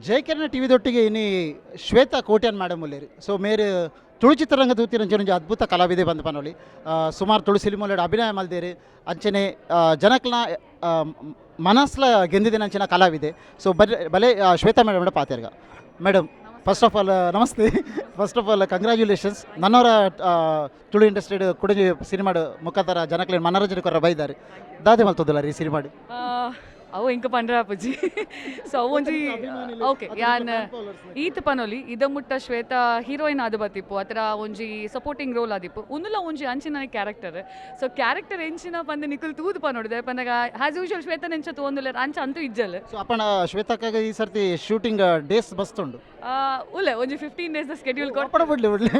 ಜಯಕಿರಣ ಟಿವಿದೊಟ್ಟಿಗೆ ಇನಿ Shweta Kotian madam ಉಲ್ಲೇರಿ so ಮೇರು ತುಳು ಚಿತ್ರರಂಗ ತೂತಿರಂಚೆ ಅದ್ಭುತ ಕಲಾವಿದೆ ಬಂದು ಪನೋಲಿ ಸುಮಾರು ತುಳು ಸಿನಿಮಾಲು ಅಭಿನಯ ಮಲ್ದೇರಿ ಅಂಚನೆ ಜನಕ್ಲ ಮನಸ್ಲ ಗೆಂದಿದೆ ಅಂಚಿನ ಕಲಾವಿದೆ ಸೊ ಬಲೆ ಶ್ವೇತಾ ಮೇಡಮ್ ಪಾತೆರ್ಗ ಮೇಡಮ್ ಫಸ್ಟ್ ಆಫ್ ಆಲ್ ನಮಸ್ತೆ ಫಸ್ಟ್ ಆಫ್ ಆಲ್ ಕಂಗ್ರ್ಯಾಚುಲೇಷನ್ಸ್ ನನ್ನವರ ತುಳು ಇಂಡಸ್ಟ್ರಿ ಕುಡಜಿ ಸಿನಿಮಾಡು ಮುಖಾಂತರ ಜನಕ್ಲೇನು ಮನೋರಂಜನೆ ಕೊರ ಬೈದಾರೆ ದಾದೆ ಮಲ್ತೋದಿಲ್ಲ ರೀ ಸಿನಿಮಾಡು ಅವು ಇಂಕ ಪಂಡ್ರೆ ಆಪುಜಿ ಸೊ ಅವು ಒಂಜಿ ಓಕೆ ಯಾನ್ ಈತ್ ಪನೊಲಿ ಇದ ಮುಟ್ಟ ಶ್ವೇತಾ ಹೀರೋಯಿನ್ ಆದು ಬತ್ತಿಪ್ಪು ಅತರ ಒಂಜಿ ಸಪೋರ್ಟಿಂಗ್ ರೋಲ್ ಆದಿಪ್ಪು ಉಂದುಲ ಒಂಜಿ ಅಂಚಿನ ಕ್ಯಾರೆಕ್ಟರ್ ಸೊ ಕ್ಯಾರೆಕ್ಟರ್ ಎಂಚಿನ ಪಂದೆ ನಿಕುಲ್ ತೂದು ಪನೋಡಿದೆ ಪಂದಾಗ ಆಸ್ ಯೂಶುವಲ್ ಶ್ವೇತಾ ನೆಂಚ ತೋಂದುಲ್ಲ ಅಂಚ ಅಂತೂ ಇಜ್ಜಲ್ ಸೊ ಅಪ್ಪಣ ಶ್ವೇತಾಕಾಗ ಈ ಸರ್ತಿ ಶೂಟಿಂಗ್ ಡೇಸ್ ಬಸ್ತುಂಡು ಉಲ್ಲೆ ಒಂಜಿ 15 days ದ ಸ್ಕೆಡ್ಯೂಲ್ ಕೊಟ್ಟು ಅಪ್ಪಣ ಬಿಡ್ಲಿ ಬಿಡ್ಲಿ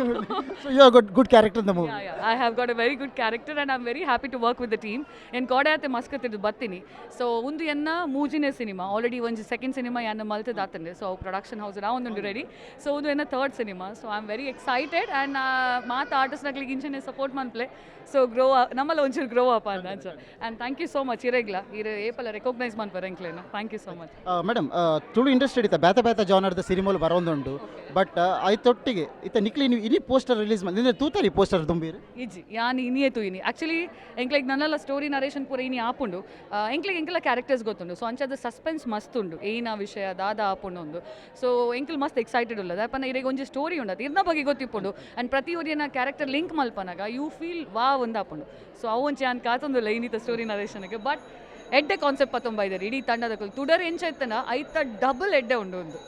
so you are good character in the movie I have got a very good character and I am very happy to work with the team ಏನು ಕೋಡೆ ಮಸ್ಕತ್ತಿದ್ದು ಬತ್ತೀನಿ ಸೊ ಒಂದು ಎನ್ನ ಮೂಜಿನೇ ಸಿನಿಮಾ ಆಲ್ರೆಡಿ ಒಂದು ಸೆಕೆಂಡ್ ಸಿನಿಮಾ ಎನ್ನ ಮಲ್ತದ ಆತಂಡೆ ಸೊ ಪ್ರೊಡಕ್ಷನ್ ಹೌಸ್ ಒಂದು ರೆಡಿ ಸೊ ಒಂದು ಎನ್ನ third cinema so I am very excited and ಮಾತು ಆರ್ಟಿಸ್ಟ್ನಾಗ್ಲಿಗೆ ಇಂಚನೆ ಸಪೋರ್ಟ್ ಮನ್ಪ್ಲೆ ಸೊ ಗ್ರೋ ನಮ್ಮಲ್ಲ ಒಂಚೂರು ಗ್ರೋ ಅಪ್ ಅಂತ and thank you so much ಇರೆಗ್ಲ ಇರು ಏಪಲ್ಲ ರೆಕಗ್ನೈಸ್ ಮಾಡ್ತಾರೆ ಎಂಕ್ಲೇನು thank you so much madam Tulu industry ಇತ್ತ ಬೇತ ಬೇತ ಜಾನರ್ದ ಸಿನಿಮಾಲು ಬರೋದುಂಡು ಬಟ್ ಐತೊಟ್ಟಿಗೆ ಇತ್ತ ನಿಕ್ಲಿ ನೀವು ಇನಿ ಪೋಸ್ಟರ್ ರಿಲೀಸ್ ಮಾಡಿ ನಿನ್ನೆ ತೂತಾರಿ ಪೋಸ್ಟರ್ ತುಂಬಿರಿ ಇಜ್ಜಿ ಯಾನ್ ಇನಿಯೇ ತೂ ಇನಿ ಆ್ಯಕ್ಚುಲಿ ಎಂಕ್ಲೆಗ್ ನನ್ನೆಲ್ಲ ಸ್ಟೋರಿ ನರೇಷನ್ ಪೂರ ಇನಿ ಆಪುಂಡು ಎಂಕ್ಲೆಲ್ಲ ಕ್ಯಾರೆಕ್ಟರ್ಸ್ ಗೊತ್ತುಂಡು ಸೊ ಅಂಚದ ಸಸ್ಪೆನ್ಸ್ ಮಸ್ತ್ ಉಂಡು ಏನ ವಿಷಯ ದಾದ ಆಪುಂಡು ಒಂದು ಸೊ ಎಂಕ್ಲ್ ಮಸ್ತ್ ಎಕ್ಸೈಟೆಡ್ ಉಳ್ಳದ ಯಾಪನ ಇರೆಗೆ ಒಂಜಿ ಸ್ಟೋರಿ ಉಂಡದು ಇರ್ನ ಬಗ್ಗೆ ಗೊತ್ತಿಪ್ಪುಂಡು ಆ್ಯಂಡ್ ಪ್ರತಿ ಒರಿಯನ ಕ್ಯಾರೆಕ್ಟರ್ ಲಿಂಕ್ ಮಲ್ಪನಾಗ ಯು ಫೀಲ್ ವಾ ಒಂದು ಆಪುಂಡು ಸೊ ಅವು ಒಂಚೆ ಯಾನ್ ಕಾತೊಂದುಲ್ಲ ಇನ್ನಿತ ಸ್ಟೋರಿ ನರೇಷನ್ಗೆ ಬಟ್ ಎಡ್ಡೆ ಕಾನ್ಸೆಪ್ಟ್ ಪತ್ತೊಂಬೈದಾರೆ ಇಡೀ ತಂಡದ ತುಡರ್ ಎಂಚ ಇತ್ತನ ಐತ ಡಬಲ್ ಎಡ್ಡೆ ಉಂಡು ಒಂದು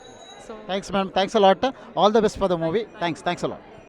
so thanks ma'am thanks a lot all the best for the movie thanks a lot